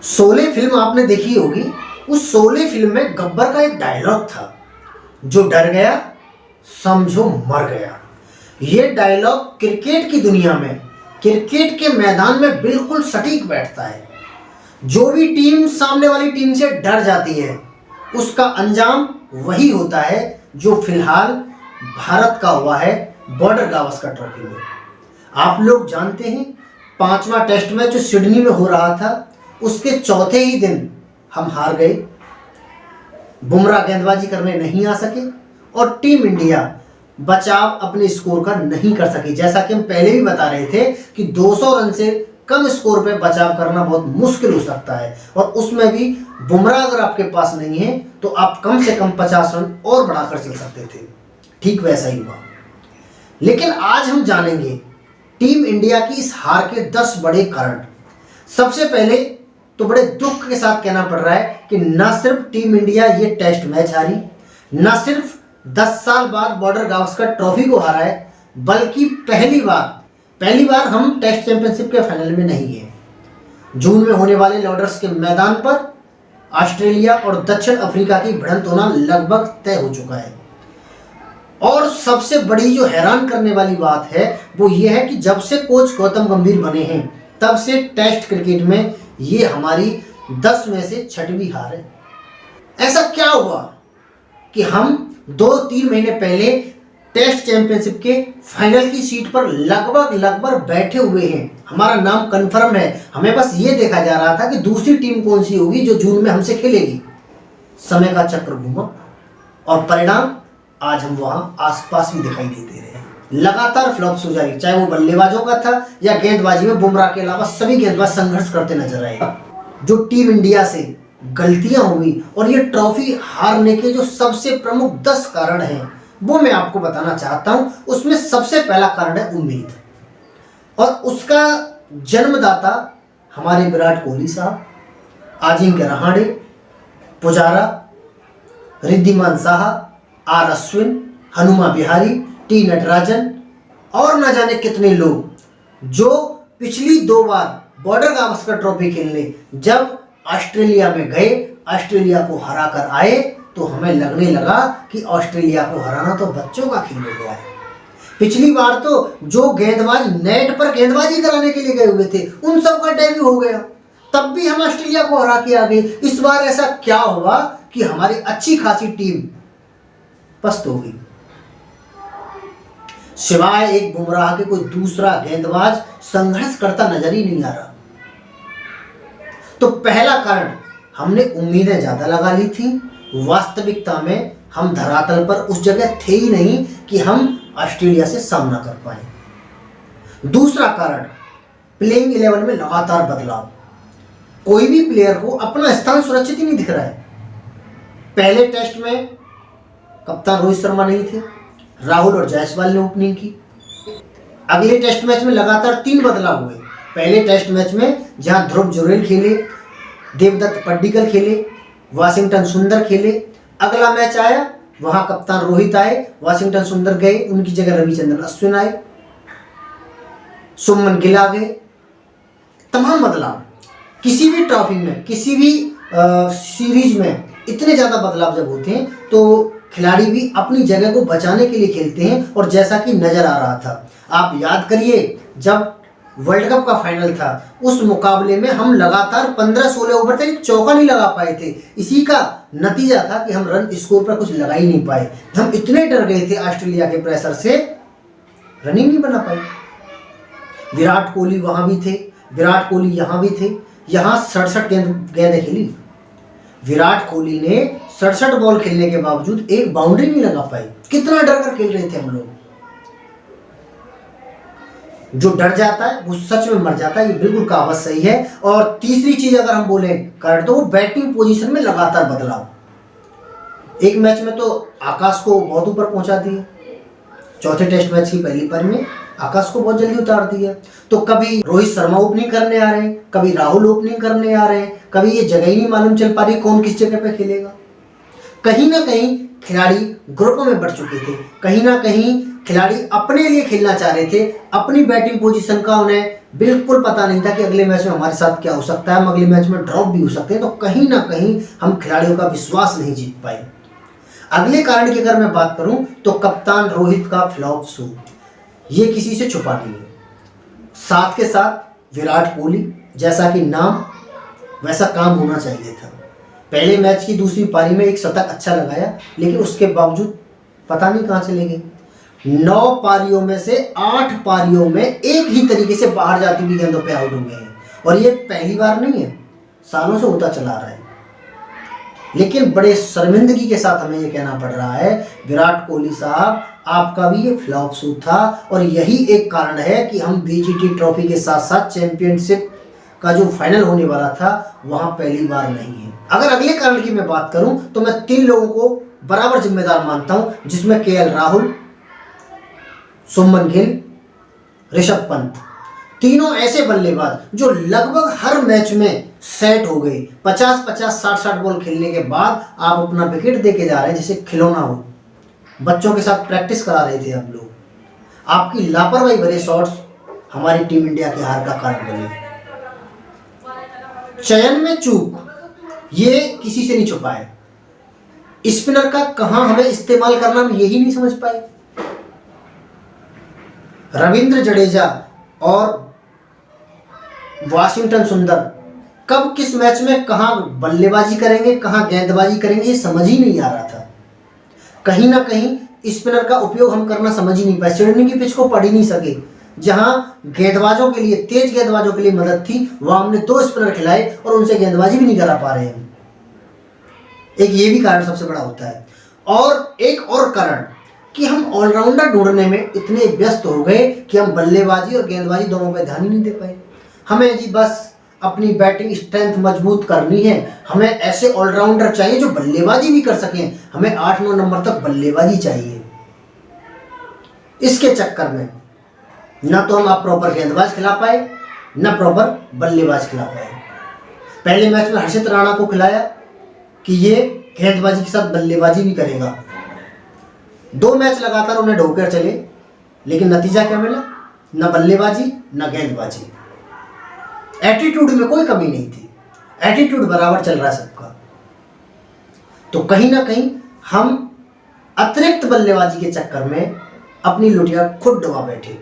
Sholay film आपने देखी होगी। उस शोले फिल्म में गब्बर का एक डायलॉग था, जो डर गया समझो मर गया। ये डायलॉग क्रिकेट की दुनिया में, क्रिकेट के मैदान में बिल्कुल सटीक बैठता है। जो भी टीम सामने वाली टीम से डर जाती है, उसका अंजाम वही होता है जो फिलहाल भारत का हुआ है बॉर्डर गावस्कर ट्रॉफी में। आप लोग जानते हैं, 5वां टेस्ट मैच जो सिडनी में हो रहा था, उसके चौथे ही दिन हम हार गए। बुमराह गेंदबाजी करने नहीं आ सके और टीम इंडिया बचाव अपने स्कोर का नहीं कर सकी। जैसा कि हम पहले भी बता रहे थे कि 200 रन से कम स्कोर पे बचाव करना बहुत मुश्किल हो सकता है, और उसमें भी बुमराह अगर आपके पास नहीं है तो आप कम से कम 50 रन और बढ़ाकर चल सकते थे। ठीक वैसा ही हुआ। लेकिन आज हम जानेंगे टीम इंडिया की इस हार के 10 बड़े कारण। सबसे पहले तो बड़े दुख के साथ कहना पड़ रहा है कि न सिर्फ टीम इंडिया ये टेस्ट मैच हारी, न सिर्फ 10 साल बाद बॉर्डर गावस्कर ट्रॉफी को हारा है, बल्कि पहली बार हम टेस्ट चैंपियनशिप के फाइनल में नहीं है। जून में होने वाले लॉर्ड्स के मैदान पर ऑस्ट्रेलिया और दक्षिण अफ्रीका की भिड़ंत होना लगभग तय हो चुका है। और सबसे बड़ी जो हैरान करने वाली बात है वो ये है कि जब से कोच गौतम गंभीर बने हैं, तब से टेस्ट क्रिकेट में ये हमारी 10 में से 6वीं हार है। ऐसा क्या हुआ कि हम 2-3 महीने पहले टेस्ट चैंपियनशिप के फाइनल की सीट पर लगभग बैठे हुए हैं, हमारा नाम कंफर्म है। हमें बस ये देखा जा रहा था कि दूसरी टीम कौन सी होगी जो जून में हमसे खेलेगी। समय का चक्र घूमा और परिणाम आज हम वहां आसपास भी दिखाई देते रहे। लगातार फ्लॉप्स हो जाएगी, चाहे वो बल्लेबाजों का था या गेंदबाजी में बुमराह के अलावा सभी गेंदबाज संघर्ष करते नजर आए। जो टीम इंडिया से गलतियां हुई और ये ट्रॉफी हारने के जो सबसे प्रमुख 10 कारण हैं, वो मैं आपको बताना चाहता हूं। उसमें सबसे पहला कारण है उम्मीद, और उसका जन्मदाता हमारे विराट कोहली साहब, अजिंक्य रहाणे, पुजारा, रिद्धिमान साहा, आर अश्विन, हनुमा विहारी, टी नटराजन और न जाने कितने लोग जो पिछली 2 बार बॉर्डर गावस्कर ट्रॉफी खेलने जब ऑस्ट्रेलिया में गए, ऑस्ट्रेलिया को हरा कर आए, तो हमें लगने लगा कि ऑस्ट्रेलिया को हराना तो बच्चों का खेल हो गया है। पिछली बार तो जो गेंदबाज नेट पर गेंदबाजी कराने के लिए गए हुए थे, उन सब का डेब्यू हो गया, तब भी हम ऑस्ट्रेलिया को हरा के आ गए। इस बार ऐसा क्या हुआ कि हमारी अच्छी खासी टीम पस्त हो गई। सिवाय एक बुमराह के कोई दूसरा गेंदबाज संघर्ष करता नजर ही नहीं आ रहा। तो पहला कारण, हमने उम्मीदें ज्यादा लगा ली थी। वास्तविकता में हम धरातल पर उस जगह थे ही नहीं कि हम ऑस्ट्रेलिया से सामना कर पाए। दूसरा कारण, प्लेइंग 11 में लगातार बदलाव। कोई भी प्लेयर को अपना स्थान सुरक्षित ही नहीं दिख रहा है। पहले टेस्ट में कप्तान रोहित शर्मा नहीं थे, राहुल और जायसवाल ने ओपनिंग की। अगले टेस्ट मैच में लगातार 3 बदलाव हुए। पहले टेस्ट मैच में जहां ध्रुव जुरेल खेले, देवदत्त पड्डीकल खेले, वाशिंगटन सुंदर खेले। अगला मैच आया, वहां कप्तान रोहित आए, वाशिंगटन सुंदर गए, उनकी जगह रविचंद्रन अश्विन आए, सुमन गिल आ गए। तमाम बदलाव। किसी भी ट्रॉफी में, किसी भी सीरीज में इतने ज्यादा बदलाव जब होते हैं तो खिलाड़ी भी अपनी जगह को बचाने के लिए खेलते हैं। और जैसा कि नजर आ रहा था, आप याद करिए, जब वर्ल्ड कप का फाइनल था, उस मुकाबले में हम लगातार 15-16 ओवर तक एक चौका नहीं लगा पाए थे। इसी का नतीजा था कि हम रन स्कोर पर कुछ लगा ही नहीं पाए। हम इतने डर गए थे ऑस्ट्रेलिया के प्रेशर से, रनिंग नहीं बना पाए। विराट कोहली वहां भी थे, विराट कोहली यहां भी थे। यहां 67 गेंदें खेली। विराट कोहली ने 67 बॉल खेलने के बावजूद एक बाउंड्री नहीं लगा पाई। कितना डर कर खेल रहे थे हम लोग। जो डर जाता है वो सच में मर जाता है, ये बिल्कुल कहावत सही है। और तीसरी चीज अगर हम बोले कर, तो वो बैटिंग पोजीशन में लगातार बदलाव। एक मैच में तो आकाश को बहुत ऊपर पहुंचा दिया। चौथे टेस्ट मैच की पहली पारी में आकाश को बहुत जल्दी उतार दिया। तो कभी रोहित शर्मा ओपनिंग करने आ रहे हैं, कभी राहुल ओपनिंग करने आ रहे हैं, कभी ये जगह ही नहीं मालूम चल पा रही कौन किस जगह पे खेलेगा। कहीं ना कहीं खिलाड़ी ग्रुपों में बढ़ चुके थे, कहीं ना कहीं खिलाड़ी अपने लिए खेलना चाह रहे थे, अपनी बैटिंग पोजीशन का उन्हें बिल्कुल पता नहीं था कि अगले मैच में हमारे साथ क्या हो सकता है, हम अगले मैच में ड्रॉप भी हो सकते हैं। तो कहीं ना कहीं हम खिलाड़ियों का विश्वास नहीं जीत पाए। अगले कारण की अगर मैं बात करूं तो कप्तान रोहित का फ्लॉप शो, ये किसी से छुपा नहीं है। साथ के साथ विराट कोहली, जैसा कि नाम वैसा काम होना चाहिए था। पहले मैच की दूसरी पारी में एक शतक अच्छा लगाया, लेकिन उसके बावजूद पता नहीं कहां चले गए। 9 पारियों में से 8 पारियों में एक ही तरीके से बाहर जाती हुई गेंदों पे आउट हो गए हैं, और ये पहली बार नहीं है, सालों से होता चला रहा है। लेकिन बड़े शर्मिंदगी के साथ हमें ये कहना पड़ रहा है, विराट कोहली साहब, आपका भी ये फ्लॉप शो था, और यही एक कारण है कि हम बीजीटी ट्रॉफी के साथ साथ चैंपियनशिप का जो फाइनल होने वाला था वहां पहली बार नहीं है। अगर अगले कारण की मैं बात करूं तो मैं 3 लोगों को बराबर जिम्मेदार मानता हूं, जिसमें केएल राहुल, शुभमन गिल, ऋषभ पंत, तीनों ऐसे बल्लेबाज जो लगभग हर मैच में सेट हो गए। 50-50, 60-60 बॉल खेलने के बाद आप अपना विकेट देके जा रहे हैं जैसे खिलौना हो। बच्चों के साथ प्रैक्टिस करा रहे थे हम लोग। आपकी लापरवाही भरे शॉट्स हमारी टीम इंडिया की हार का कारण बने। चयन में चूक, ये किसी से नहीं छुपा है। स्पिनर का कहां हमें इस्तेमाल करना, हम यही नहीं समझ पाए। रविंद्र जडेजा और वाशिंगटन सुंदर कब किस मैच में कहां बल्लेबाजी करेंगे, कहां गेंदबाजी करेंगे, ये समझ ही नहीं आ रहा था। कहीं ना कहीं स्पिनर का उपयोग हम करना समझ ही नहीं पाए। सिडनी की पिच को पढ़ ही नहीं सके। जहां गेंदबाजों के लिए, तेज गेंदबाजों के लिए मदद थी, वहां हमने 2 स्पिनर खिलाए और उनसे गेंदबाजी भी नहीं करा पा रहे हैं। एक ये भी कारण सबसे बड़ा होता है। और एक और कारण कि हम ऑलराउंडर ढूंढने में इतने व्यस्त हो गए कि हम बल्लेबाजी और गेंदबाजी दोनों पे ध्यान ही नहीं दे पाए। हमें जी बस अपनी बैटिंग स्ट्रेंथ मजबूत करनी है, हमें ऐसे ऑलराउंडर चाहिए जो बल्लेबाजी भी कर सकें, हमें 8-9 नंबर तक बल्लेबाजी चाहिए। इसके चक्कर में ना तो हम आप प्रॉपर गेंदबाज खिला पाए, ना प्रॉपर बल्लेबाज खिला पाए। पहले मैच में हर्षित राणा को खिलाया कि ये गेंदबाजी के साथ बल्लेबाजी भी करेगा। 2 मैच लगातार उन्हें ढोकर चले, लेकिन नतीजा क्या मिला? ना बल्लेबाजी ना गेंदबाजी। एटीट्यूड में कोई कमी नहीं थी, एटीट्यूड बराबर चल रहा है सबका। तो कहीं ना कहीं हम अतिरिक्त बल्लेबाजी के चक्कर में अपनी लुटिया खुद डुबा बैठे।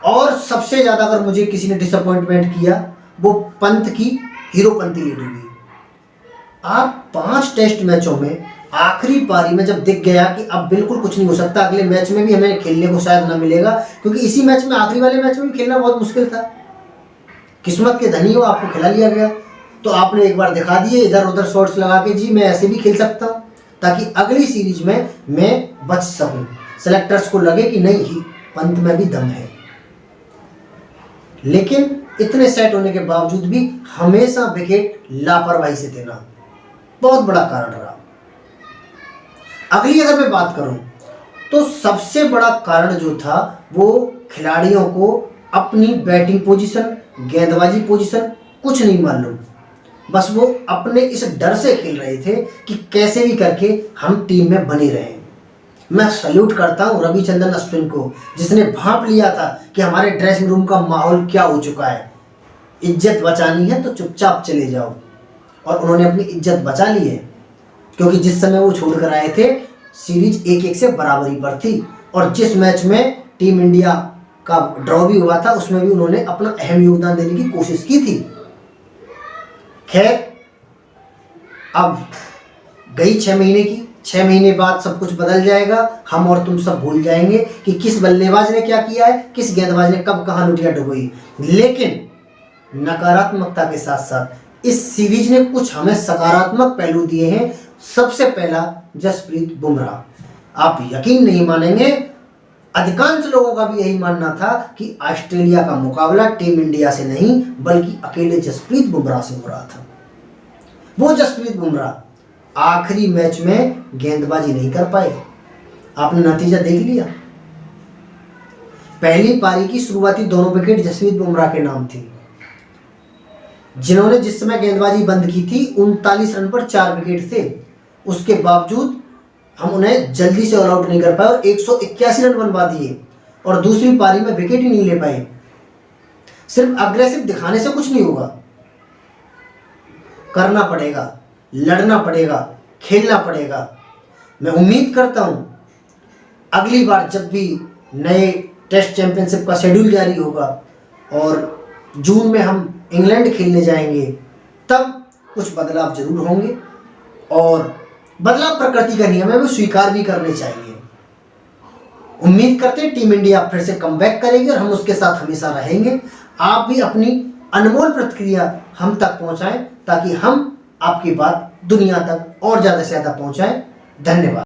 और सबसे ज्यादा अगर मुझे किसी ने डिसअपॉइंटमेंट किया, वो पंत की हीरोपंती लीड हुई। आप 5 टेस्ट मैचों में आखिरी पारी में जब दिख गया कि अब बिल्कुल कुछ नहीं हो सकता, अगले मैच में भी हमें खेलने को शायद ना मिलेगा, क्योंकि इसी मैच में, आखिरी वाले मैच में भी खेलना बहुत मुश्किल था। किस्मत के धनी हो, आपको खिला लिया गया, तो आपने एक बार दिखा दिए इधर उधर शॉट्स लगा के, जी मैं ऐसे भी खेल सकता हूं, ताकि अगली सीरीज में मैं बच सकूं, सेलेक्टर्स को लगे कि नहीं ही पंत में भी दम है। लेकिन इतने सेट होने के बावजूद भी हमेशा विकेट लापरवाही से देना बहुत बड़ा कारण रहा। अगली अगर मैं बात करूं तो सबसे बड़ा कारण जो था वो खिलाड़ियों को अपनी बैटिंग पोजीशन, गेंदबाजी पोजीशन कुछ नहीं मालूम। बस वो अपने इस डर से खेल रहे थे कि कैसे भी करके हम टीम में बने रहें। मैं सल्यूट करता हूं रविचंद्रन अश्विन को, जिसने भांप लिया था कि हमारे ड्रेसिंग रूम का माहौल क्या हो चुका है, इज्जत बचानी है तो चुपचाप चले जाओ। और उन्होंने अपनी इज्जत बचा ली है, क्योंकि जिस समय वो छोड़ कर आए थे सीरीज 1-1 से बराबरी पर थी, और जिस मैच में टीम इंडिया का ड्रॉ भी हुआ था उसमें भी उन्होंने अपना अहम योगदान देने की कोशिश की थी। खैर, अब गई 6 महीने की, 6 महीने बाद सब कुछ बदल जाएगा। हम और तुम सब भूल जाएंगे कि किस बल्लेबाज ने क्या किया है, किस गेंदबाज ने कब कहां लुटिया डुबोई। लेकिन नकारात्मकता के साथ साथ इस सीरीज ने कुछ हमें सकारात्मक पहलू दिए हैं। सबसे पहला, जसप्रीत बुमराह। आप यकीन नहीं मानेंगे, अधिकांश लोगों का भी यही मानना था कि ऑस्ट्रेलिया का मुकाबला टीम इंडिया से नहीं बल्कि अकेले जसप्रीत बुमराह से हो रहा था। वो जसप्रीत बुमराह आखिरी मैच में गेंदबाजी नहीं कर पाए। आपने नतीजा देख लिया। पहली पारी की शुरुआती दोनों विकेट जसप्रीत बुमराह के नाम थी, जिन्होंने जिस समय गेंदबाजी बंद की थी 39 रन पर 4 विकेट थे। उसके बावजूद हम उन्हें जल्दी से ऑल आउट नहीं कर पाए और 181 रन बनवा दिए, और दूसरी पारी में विकेट ही नहीं ले पाए। सिर्फ अग्रेसिव दिखाने से कुछ नहीं होगा, करना पड़ेगा, लड़ना पड़ेगा, खेलना पड़ेगा। मैं उम्मीद करता हूं अगली बार जब भी नए टेस्ट चैंपियनशिप का शेड्यूल जारी होगा और जून में हम इंग्लैंड खेलने जाएंगे, तब कुछ बदलाव जरूर होंगे और बदलाव प्रकृति का नियम है, वो स्वीकार भी करने चाहिए। उम्मीद करते हैं टीम इंडिया फिर से कमबैक करेगी और हम उसके साथ हमेशा रहेंगे। आप भी अपनी अनमोल प्रतिक्रिया हम तक पहुंचाएं ताकि हम आपकी बात दुनिया तक और ज़्यादा से ज़्यादा पहुंचाएं। धन्यवाद।